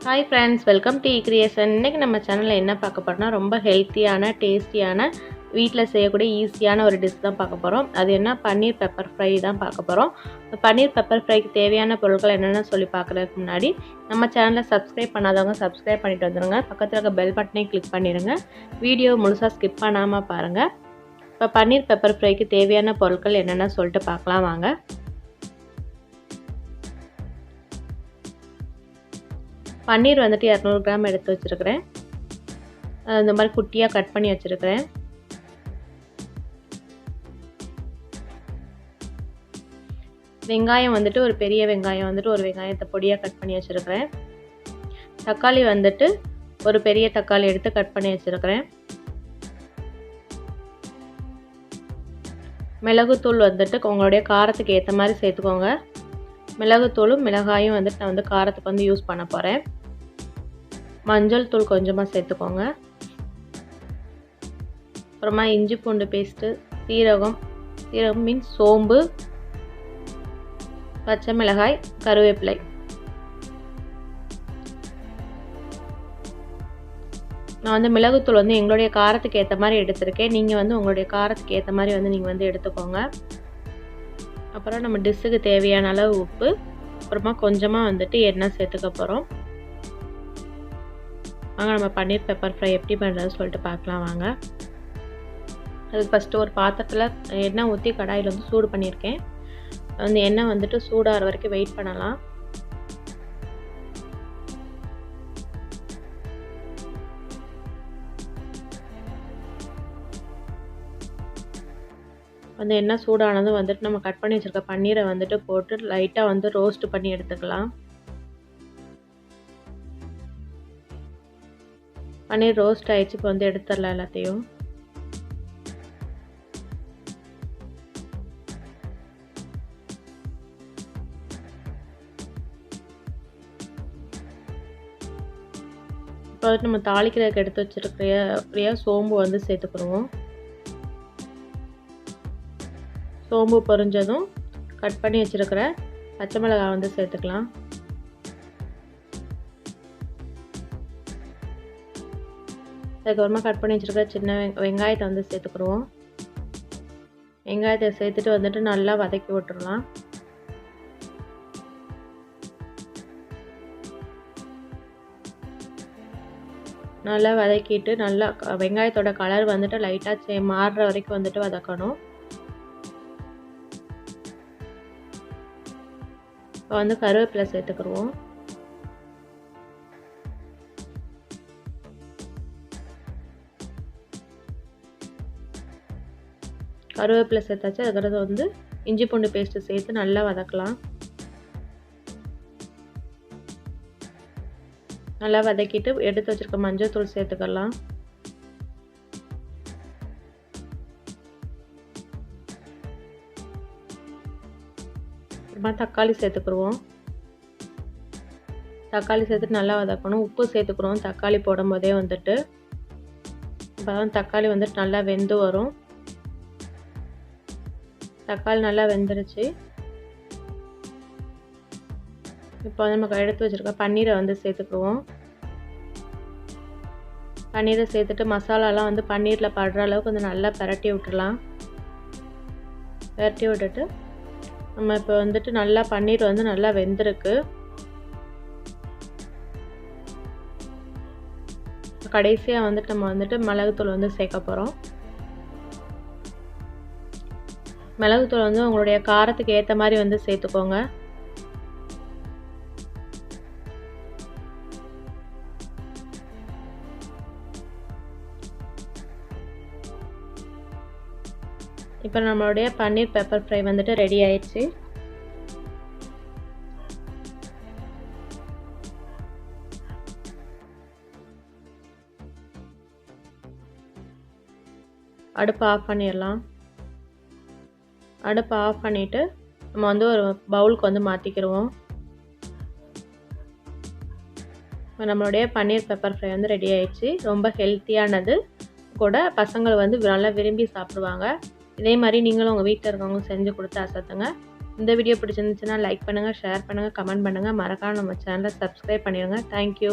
Hi friends, welcome to eCreation. இன்னைக்கு நம்ம சேனல்ல என்ன பார்க்க போறோம்னா ரொம்ப ஹெல்த்தியான டேஸ்டியான வீட்ல செய்யக்கூடிய ஈஸியான ஒரு டிஷ் தான் பார்க்க போறோம். அது என்ன பன்னீர் பெப்பர் ஃப்ரை தான் பார்க்க போறோம். பன்னீர் பெப்பர் ஃப்ரைக்கு தேவையான பொருட்கள் என்னென்னு சொல்லி பார்க்கறதுக்கு முன்னாடி நம்ம சேனலை சப்ஸ்கிரைப் பண்ணாதவங்க சப்ஸ்கிரைப் பண்ணிட்டு வந்துருங்க. பக்கத்துல இருக்க பெல் பட்டனை கிளிக் பண்ணிடுங்க. வீடியோ முழுசா ஸ்கிப் பண்ணாம பாருங்க. இப்போ பன்னீர் பெப்பர் ஃப்ரைக்கு தேவையான பொருட்கள் என்னென்னு சொல்லிட்டு பார்க்கலாம் வாங்க. பன்னீர் வந்துட்டு 200 கிராம் எடுத்து வச்சுருக்கிறேன். இந்த மாதிரி குட்டியாக கட் பண்ணி வச்சுருக்கிறேன். வெங்காயம் வந்துட்டு ஒரு பெரிய வெங்காயம் வந்துட்டு ஒரு வெங்காயத்தை பொடியாக கட் பண்ணி வச்சுருக்கிறேன். தக்காளி வந்துட்டு ஒரு பெரிய தக்காளி எடுத்து கட் பண்ணி வச்சுருக்கிறேன். மிளகுத்தூள் வந்துட்டு உங்களுடைய காரத்துக்கு ஏற்ற மாதிரி சேர்த்துக்கோங்க. மிளகுத்தூளும் மிளகாயும் வந்துட்டு நான் வந்து காரத்துக்கு வந்து யூஸ் பண்ண போகிறேன். மஞ்சள் தூள் கொஞ்சமாக சேர்த்துக்கோங்க. அப்புறமா இஞ்சி பூண்டு பேஸ்ட்டு, சீரகம் மீன்ஸ் சோம்பு, பச்சை மிளகாய், கருவேப்பிலை. நான் வந்து மிளகுத்தூள் வந்து எங்களுடைய காரத்துக்கு ஏற்ற மாதிரி எடுத்திருக்கேன். நீங்கள் வந்து உங்களுடைய காரத்துக்கு ஏற்ற மாதிரி வந்து நீங்கள் வந்து எடுத்துக்கோங்க. அப்புறம் நம்ம டிஷ்ஷுக்கு தேவையான அளவு உப்பு, அப்புறமா கொஞ்சமாக வந்துட்டு எண்ணெய் சேர்த்துக்க போகிறோம். வாங்க நம்ம பன்னீர் பெப்பர் ஃப்ரை எப்படி பண்ணுறதுன்னு சொல்லிட்டு பார்க்கலாம் வாங்க. அதுக்கு ஃபஸ்ட்டு ஒரு பாத்திரத்தில் எண்ணெய் ஊற்றி கடாயில் வந்து சூடு பண்ணியிருக்கேன். அந்த எண்ணெய் வந்துட்டு சூடாகிற வரைக்கும் வெயிட் பண்ணலாம். அந்த எண்ணெய் சூடானதும் வந்துட்டு நம்ம கட் பண்ணி வச்சுருக்க பன்னீரை வந்துட்டு போட்டு லைட்டாக வந்து ரோஸ்ட் பண்ணி எடுத்துக்கலாம். பன்னீர் ரோஸ்ட் ஆயிடுச்சு. இப்போ வந்து எடுத்துடலாம் எல்லாத்தையும். இப்போ வந்துட்டு நம்ம தாளிக்கிறதுக்கு எடுத்து வச்சுருக்கிற சோம்பு வந்து சேர்த்துக்கிடுவோம். சோம்பு பொரிஞ்சதும் கட் பண்ணி வச்சுருக்கிற பச்சை மிளகாய் வந்து சேர்த்துக்கலாம். அதுக்கப்புறமா கட் பண்ணி வச்சுருக்கிற சின்ன வெங்காயத்தை வந்து சேர்த்துக்கிடுவோம். வெங்காயத்தை சேர்த்துட்டு வந்துட்டு நல்லா வதக்கி விட்டுடலாம். நல்லா வதக்கிட்டு நல்லா வெங்காயத்தோட கலர் வந்துட்டு லைட்டாக மாறுற வரைக்கும் வந்துட்டு வதக்கணும். இப்போ வந்து கருவேப்பிலை சேர்த்துக்கிடுவோம். கருவேப்பிலை சேர்த்தாச்சு. அதுக்கடுத்து வந்து இஞ்சி பூண்டு பேஸ்ட்டு சேர்த்து நல்லா வதக்கலாம். நல்லா வதக்கிட்டு எடுத்து வச்சுருக்க மஞ்சள் தூள் சேர்த்துக்கலாம். அப்புறமா தக்காளி சேர்த்துக்கிடுவோம். தக்காளி சேர்த்துட்டு நல்லா வதக்கணும். உப்பு சேர்த்துக்கிறோம் தக்காளி போடும் போதே வந்துட்டு. அப்போ தான் தக்காளி வந்துட்டு நல்லா வெந்து வரும். தக்காளி நல்லா வெந்துருச்சு. இப்போ வந்து நம்ம எடுத்து வச்சுருக்க பன்னீரை வந்து சேர்த்துக்குவோம். பன்னீரை சேர்த்துட்டு மசாலாலாம் வந்து பன்னீரில் படுற அளவுக்கு கொஞ்சம் நல்லா பரட்டி விட்டுடலாம். பரட்டி விட்டுட்டு நம்ம இப்போ வந்துட்டு நல்லா பன்னீர் வந்து நல்லா வெந்திருக்கு. கடைசியாக வந்துட்டு நம்ம வந்துட்டு மிளகுத்தூள் வந்து சேர்க்க போகிறோம். மிளகுத்தூள் வந்து உங்களுடைய காரத்துக்கு ஏற்ற மாதிரி வந்து சேர்த்துக்கோங்க. இப்போ நம்மளுடைய பன்னீர் பெப்பர் ஃப்ரை வந்துட்டு ரெடி ஆயிடுச்சு. அடுப்பு ஆஃப் பண்ணிடலாம். அடுப்பை ஆஃப் பண்ணிவிட்டு நம்ம வந்து ஒரு பவுலுக்கு வந்து மாற்றிக்கிடுவோம். இப்போ நம்மளுடைய பன்னீர் பெப்பர் ஃப்ரை வந்து ரெடி ஆயிடுச்சு. ரொம்ப ஹெல்த்தியானது கூட, பசங்கள் வந்து நல்லா விரும்பி சாப்பிடுவாங்க. இதே மாதிரி நீங்களும் உங்கள் வீட்டில் இருக்கவங்க செஞ்சு கொடுத்து அசத்துங்க. இந்த வீடியோ பிடிச்சிருந்துச்சுன்னா லைக் பண்ணுங்கள், ஷேர் பண்ணுங்கள், கமெண்ட் பண்ணுங்கள். மறக்காம நம்ம சேனலை சப்ஸ்கிரைப் பண்ணிடுங்க. தேங்க்யூ.